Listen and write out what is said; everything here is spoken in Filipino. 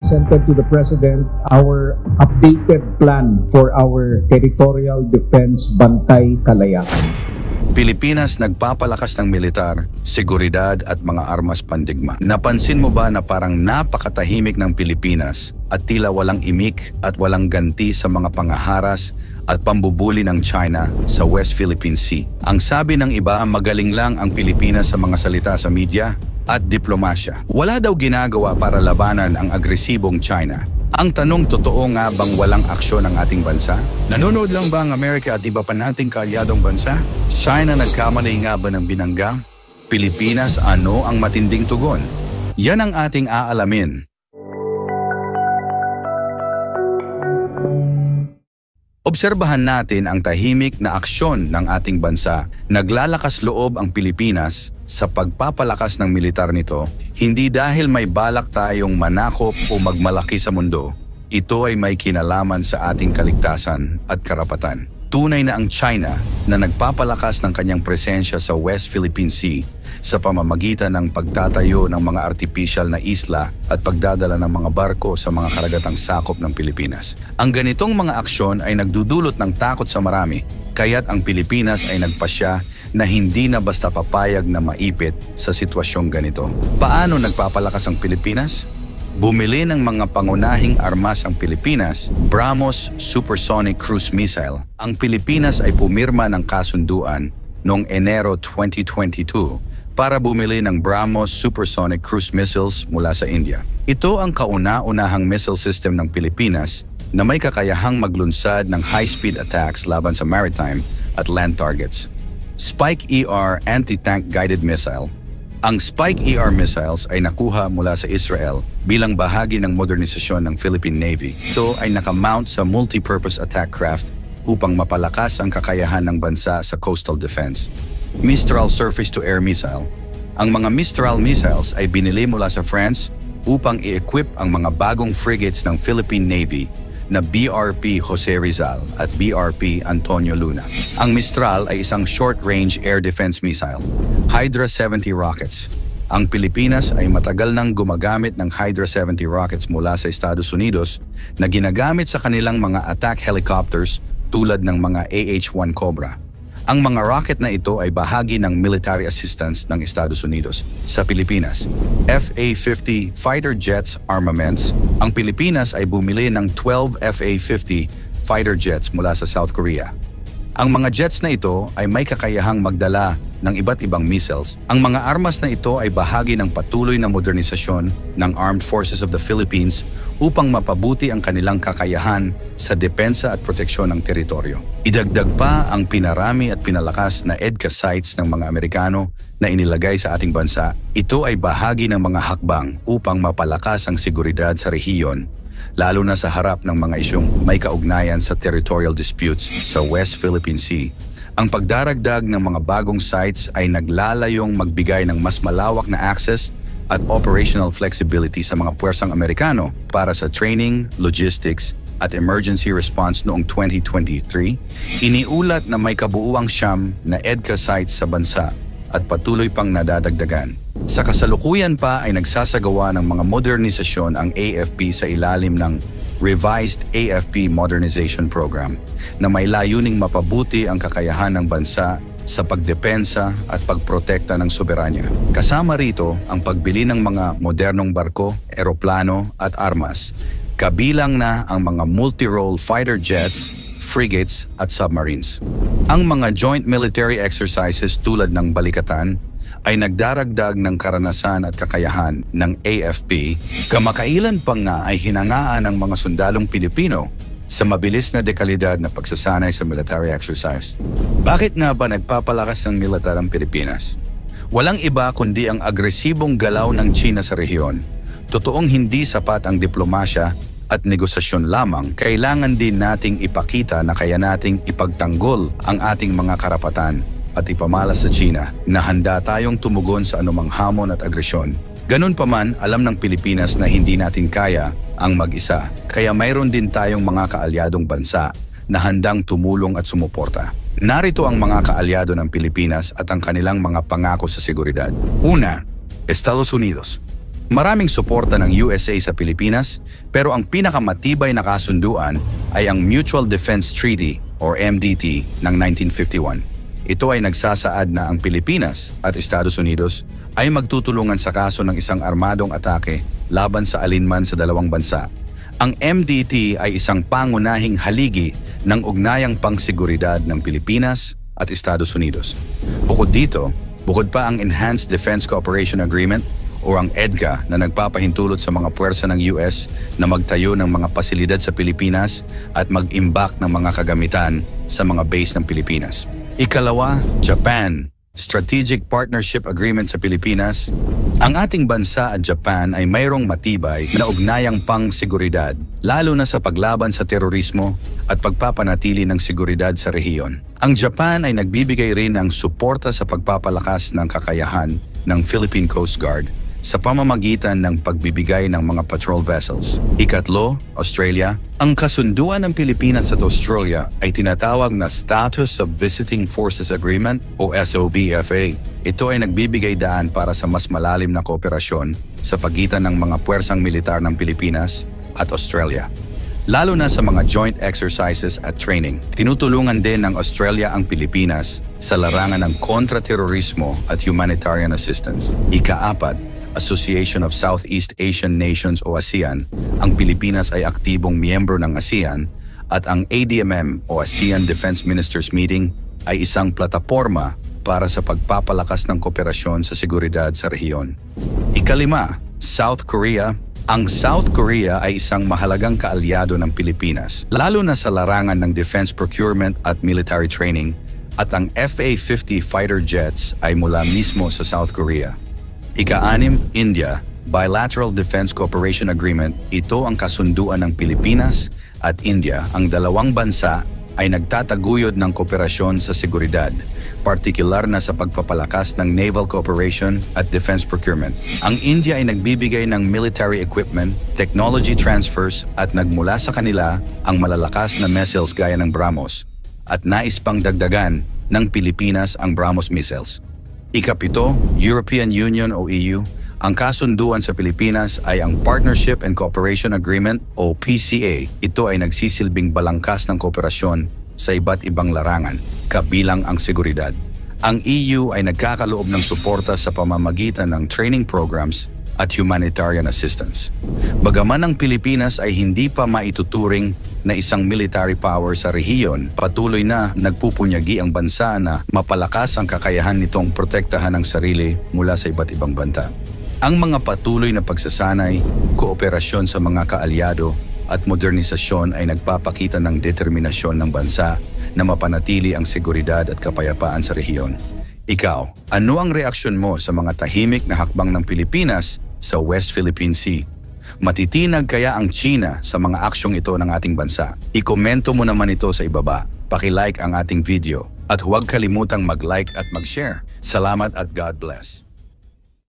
Presented to the President our updated plan for our territorial defense Bantay Kalayakan. Pilipinas nagpapalakas ng militar, seguridad at mga armas pandigma. Napansin mo ba na parang napakatahimik ng Pilipinas at tila walang imik at walang ganti sa mga pangaharas at pambubuli ng China sa West Philippine Sea? Ang sabi ng iba, magaling lang ang Pilipinas sa mga salita sa media at diplomasya. Wala daw ginagawa para labanan ang agresibong China. Ang tanong, totoo nga bang walang aksyon ang ating bansa? Nanonood lang ba ang Amerika at iba pa nating kaalyadong bansa? China nagkamali nga ba ng binangga? Pilipinas, ano ang matinding tugon? Yan ang ating aalamin. Obserbahan natin ang tahimik na aksyon ng ating bansa. Naglalakas loob ang Pilipinas sa pagpapalakas ng militar nito, hindi dahil may balak tayong manakop o magmalaki sa mundo. Ito ay may kinalaman sa ating kaligtasan at karapatan. Tunay na ang China na nagpapalakas ng kanyang presensya sa West Philippine Sea sa pamamagitan ng pagtatayo ng mga artificial na isla at pagdadala ng mga barko sa mga karagatang sakop ng Pilipinas. Ang ganitong mga aksyon ay nagdudulot ng takot sa marami, kaya't ang Pilipinas ay nagpasya na hindi na basta papayag na maipit sa sitwasyong ganito. Paano nagpapalakas ang Pilipinas? Bumili ng mga pangunahing armas ang Pilipinas, BrahMos Supersonic Cruise Missile. Ang Pilipinas ay pumirma ng kasunduan noong Enero 2022 para bumili ng BrahMos Supersonic Cruise Missiles mula sa India. Ito ang kauna-unahang missile system ng Pilipinas na may kakayahang maglunsad ng high-speed attacks laban sa maritime at land targets. Spike-ER Anti-Tank Guided Missile. Ang Spike-ER missiles ay nakuha mula sa Israel bilang bahagi ng modernisasyon ng Philippine Navy. Ito ay nakamount sa multi-purpose attack craft upang mapalakas ang kakayahan ng bansa sa coastal defense. Mistral Surface-to-Air Missile. Ang mga Mistral missiles ay binili mula sa France upang i-equip ang mga bagong frigates ng Philippine Navy na BRP Jose Rizal at BRP Antonio Luna. Ang Mistral ay isang short-range air defense missile, Hydra 70 rockets. Ang Pilipinas ay matagal nang gumagamit ng Hydra 70 rockets mula sa Estados Unidos na ginagamit sa kanilang mga attack helicopters tulad ng mga AH-1 Cobra. Ang mga rocket na ito ay bahagi ng military assistance ng Estados Unidos sa Pilipinas. FA-50 fighter jets armaments. Ang Pilipinas ay bumili ng 12 FA-50 fighter jets mula sa South Korea. Ang mga jets na ito ay may kakayahang magdala ng iba't ibang missiles. Ang mga armas na ito ay bahagi ng patuloy na modernisasyon ng Armed Forces of the Philippines upang mapabuti ang kanilang kakayahan sa depensa at proteksyon ng teritoryo. Idagdag pa ang pinarami at pinalakas na EDCA sites ng mga Amerikano na inilagay sa ating bansa. Ito ay bahagi ng mga hakbang upang mapalakas ang seguridad sa rehiyon, lalo na sa harap ng mga isyong may kaugnayan sa territorial disputes sa West Philippine Sea. Ang pagdaragdag ng mga bagong sites ay naglalayong magbigay ng mas malawak na access at operational flexibility sa mga puwersang Amerikano para sa training, logistics at emergency response noong 2023. Iniulat na may kabuuang 9 na EDCA sites sa bansa at patuloy pang nadadagdagan. Sa kasalukuyan pa ay nagsasagawa ng mga modernisasyon ang AFP sa ilalim ng Revised AFP Modernization Program na may layuning mapabuti ang kakayahan ng bansa sa pagdepensa at pagprotekta ng soberanya. Kasama rito ang pagbili ng mga modernong barko, eroplano at armas. Kabilang na ang mga multi-role fighter jets, frigates at submarines. Ang mga joint military exercises tulad ng Balikatan ay nagdaragdag ng karanasan at kakayahan ng AFP. Kamakailan pa nga ay hinangaan ng mga sundalong Pilipino sa mabilis na dekalidad na pagsasanay sa military exercise. Bakit nga ba nagpapalakas ng militar ang Pilipinas? Walang iba kundi ang agresibong galaw ng China sa rehiyon. Totoong hindi sapat ang diplomasya at negosasyon lamang, kailangan din nating ipakita na kaya nating ipagtanggol ang ating mga karapatan at ipamalas sa China na handa tayong tumugon sa anumang hamon at agresyon. Ganun pa man, alam ng Pilipinas na hindi natin kaya ang mag-isa. Kaya mayroon din tayong mga kaalyadong bansa na handang tumulong at sumuporta. Narito ang mga kaalyado ng Pilipinas at ang kanilang mga pangako sa seguridad. Una, Estados Unidos. Maraming suporta ng USA sa Pilipinas, pero ang pinakamatibay na kasunduan ay ang Mutual Defense Treaty or MDT ng 1951. Ito ay nagsasaad na ang Pilipinas at Estados Unidos ay magtutulungan sa kaso ng isang armadong atake laban sa alinman sa dalawang bansa. Ang MDT ay isang pangunahing haligi ng ugnayang pangsiguridad ng Pilipinas at Estados Unidos. Bukod dito, bukod pa ang Enhanced Defense Cooperation Agreement o ang EDCA na nagpapahintulot sa mga puwersa ng US na magtayo ng mga pasilidad sa Pilipinas at mag-imbak ng mga kagamitan sa mga base ng Pilipinas. Ikalawa, Japan. Strategic Partnership Agreement sa Pilipinas. Ang ating bansa at Japan ay mayroong matibay na ugnayang pang-seguridad, lalo na sa paglaban sa terorismo at pagpapanatili ng seguridad sa rehiyon. Ang Japan ay nagbibigay rin ng suporta sa pagpapalakas ng kakayahan ng Philippine Coast Guard sa pamamagitan ng pagbibigay ng mga patrol vessels. Ikatlo, Australia. Ang kasunduan ng Pilipinas at Australia ay tinatawag na Status of Visiting Forces Agreement o SOBFA. Ito ay nagbibigay daan para sa mas malalim na kooperasyon sa pagitan ng mga puwersang militar ng Pilipinas at Australia, lalo na sa mga joint exercises at training. Tinutulungan din ng Australia ang Pilipinas sa larangan ng kontra-terorismo at humanitarian assistance. Ikaapat, Association of Southeast Asian Nations o ASEAN. Ang Pilipinas ay aktibong miyembro ng ASEAN at ang ADMM o ASEAN Defense Ministers Meeting ay isang plataporma para sa pagpapalakas ng kooperasyon sa seguridad sa rehiyon. Ikalima, South Korea. Ang South Korea ay isang mahalagang kaalyado ng Pilipinas, lalo na sa larangan ng defense procurement at military training, at ang FA-50 fighter jets ay mula mismo sa South Korea. Ika-anim, India. Bilateral Defense Cooperation Agreement. Ito ang kasunduan ng Pilipinas at India. Ang dalawang bansa ay nagtataguyod ng kooperasyon sa seguridad, partikular na sa pagpapalakas ng naval cooperation at defense procurement. Ang India ay nagbibigay ng military equipment, technology transfers at nagmula sa kanila ang malalakas na missiles gaya ng BrahMos at nais pang dagdagan ng Pilipinas ang BrahMos missiles. Ikapito, European Union o EU. Ang kasunduan sa Pilipinas ay ang Partnership and Cooperation Agreement o PCA. Ito ay nagsisilbing balangkas ng kooperasyon sa iba't ibang larangan, kabilang ang seguridad. Ang EU ay nagkakaloob ng suporta sa pamamagitan ng training programs at humanitarian assistance. Bagaman ang Pilipinas ay hindi pa maituturing na isang military power sa rehiyon, patuloy na nagpupunyagi ang bansa na mapalakas ang kakayahan nitong protektahan ang sarili mula sa iba't ibang banta. Ang mga patuloy na pagsasanay, kooperasyon sa mga kaalyado at modernisasyon ay nagpapakita ng determinasyon ng bansa na mapanatili ang seguridad at kapayapaan sa rehiyon. Ikaw, ano ang reaksyon mo sa mga tahimik na hakbang ng Pilipinas sa West Philippine Sea? Matitinag kaya ang China sa mga aksyong ito ng ating bansa? Ikomento mo naman ito sa ibaba, paki-like ang ating video, at huwag kalimutang mag-like at mag-share. Salamat at God bless.